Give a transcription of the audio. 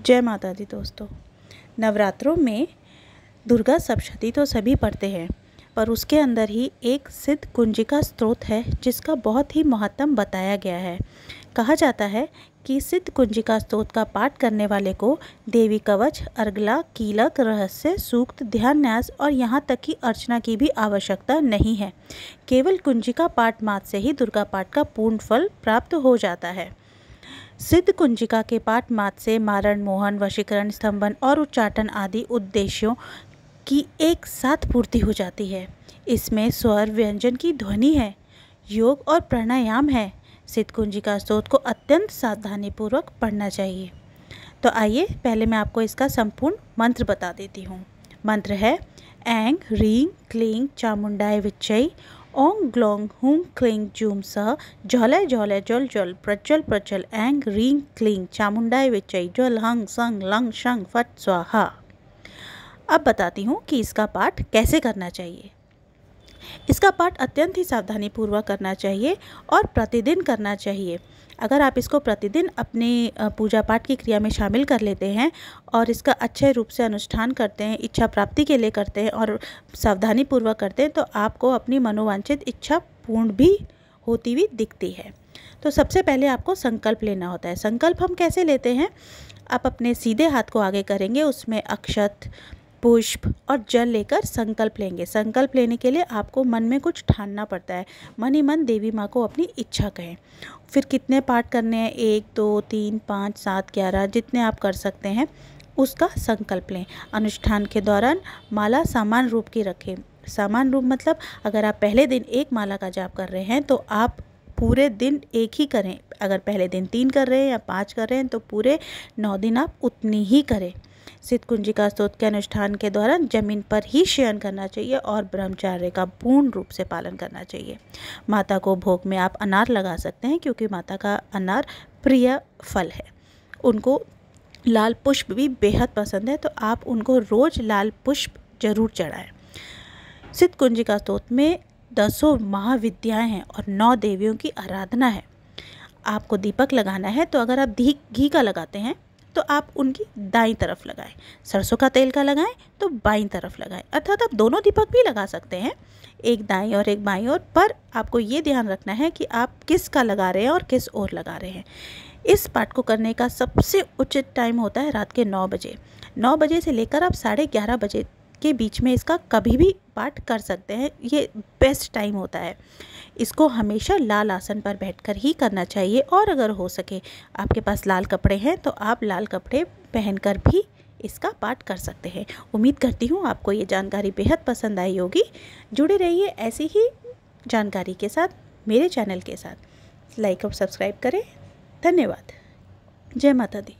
जय माता दी दोस्तों। नवरात्रों में दुर्गा सप्तशती तो सभी पढ़ते हैं, पर उसके अंदर ही एक सिद्ध कुंजिका स्तोत्र है जिसका बहुत ही महत्व बताया गया है। कहा जाता है कि सिद्ध कुंजिका स्तोत्र का पाठ करने वाले को देवी कवच, अर्गला, कीलक, रहस्य, सूक्त, ध्यान न्यास और यहाँ तक कि अर्चना की भी आवश्यकता नहीं है। केवल कुंजिका पाठ मात्र से ही दुर्गा पाठ का पूर्ण फल प्राप्त हो जाता है। सिद्ध कुंजिका के पाठ मात्र से मारण, मोहन, वशीकरण, स्तंभन और उच्चाटन आदि उद्देश्यों की एक साथ पूर्ति हो जाती है। इसमें स्वर व्यंजन की ध्वनि है, योग और प्राणायाम है। सिद्ध कुंजिका स्तोत्र को अत्यंत सावधानीपूर्वक पढ़ना चाहिए। तो आइए पहले मैं आपको इसका संपूर्ण मंत्र बता देती हूँ। मंत्र है ऐं ह्रीं क्लीं चामुंडाय विच्चै ओं ग्लौं हूं क्लीं जूं सः ज्वलय ज्वलय ज्वल ज्वल प्रज्वल प्रज्वल ऐं ह्रीं क्लीं चामुंडाय विच्चै ज्वल हं सं लं शं फट स्वाहा। अब बताती हूँ कि इसका पाठ कैसे करना चाहिए। इसका पाठ अत्यंत ही सावधानीपूर्वक करना चाहिए और प्रतिदिन करना चाहिए। अगर आप इसको प्रतिदिन अपने पूजा पाठ की क्रिया में शामिल कर लेते हैं और इसका अच्छे रूप से अनुष्ठान करते हैं, इच्छा प्राप्ति के लिए करते हैं और सावधानीपूर्वक करते हैं, तो आपको अपनी मनोवांछित इच्छा पूर्ण भी होती हुई दिखती है। तो सबसे पहले आपको संकल्प लेना होता है। संकल्प हम कैसे लेते हैं? आप अपने सीधे हाथ को आगे करेंगे, उसमें अक्षत, पुष्प और जल लेकर संकल्प लेंगे। संकल्प लेने के लिए आपको मन में कुछ ठानना पड़ता है। मन ही मन देवी माँ को अपनी इच्छा कहें। फिर कितने पाठ करने हैं, 1, 2, 3, 5, 7, 11 जितने आप कर सकते हैं उसका संकल्प लें। अनुष्ठान के दौरान माला समान रूप की रखें। समान रूप मतलब अगर आप पहले दिन एक माला का जाप कर रहे हैं तो आप पूरे दिन एक ही करें। अगर पहले दिन 3 कर रहे हैं या 5 कर रहे हैं तो पूरे 9 दिन आप उतनी ही करें। सिद्ध कुंजिका स्तोत्र के अनुष्ठान के दौरान जमीन पर ही शयन करना चाहिए और ब्रह्मचर्य का पूर्ण रूप से पालन करना चाहिए। माता को भोग में आप अनार लगा सकते हैं क्योंकि माता का अनार प्रिय फल है। उनको लाल पुष्प भी बेहद पसंद है, तो आप उनको रोज़ लाल पुष्प जरूर चढ़ाएं। सिद्ध कुंजिका स्तोत्र में 10 महाविद्याएं हैं और 9 देवियों की आराधना है। आपको दीपक लगाना है, तो अगर आप घी का लगाते हैं तो आप उनकी दाईं तरफ लगाएं। सरसों का तेल का लगाएं तो बाईं तरफ लगाएं। अर्थात आप दोनों दीपक भी लगा सकते हैं, एक दाईं और एक बाईं ओर, पर आपको ये ध्यान रखना है कि आप किस का लगा रहे हैं और किस ओर लगा रहे हैं। इस पाठ को करने का सबसे उचित टाइम होता है रात के 9 बजे। 9 बजे से लेकर आप 11:30 बजे के बीच में इसका कभी भी पाठ कर सकते हैं। ये बेस्ट टाइम होता है। इसको हमेशा लाल आसन पर बैठकर ही करना चाहिए और अगर हो सके आपके पास लाल कपड़े हैं तो आप लाल कपड़े पहनकर भी इसका पाठ कर सकते हैं। उम्मीद करती हूँ आपको ये जानकारी बेहद पसंद आई होगी। जुड़े रहिए ऐसी ही जानकारी के साथ मेरे चैनल के साथ। लाइक और सब्सक्राइब करें। धन्यवाद। जय माता दी।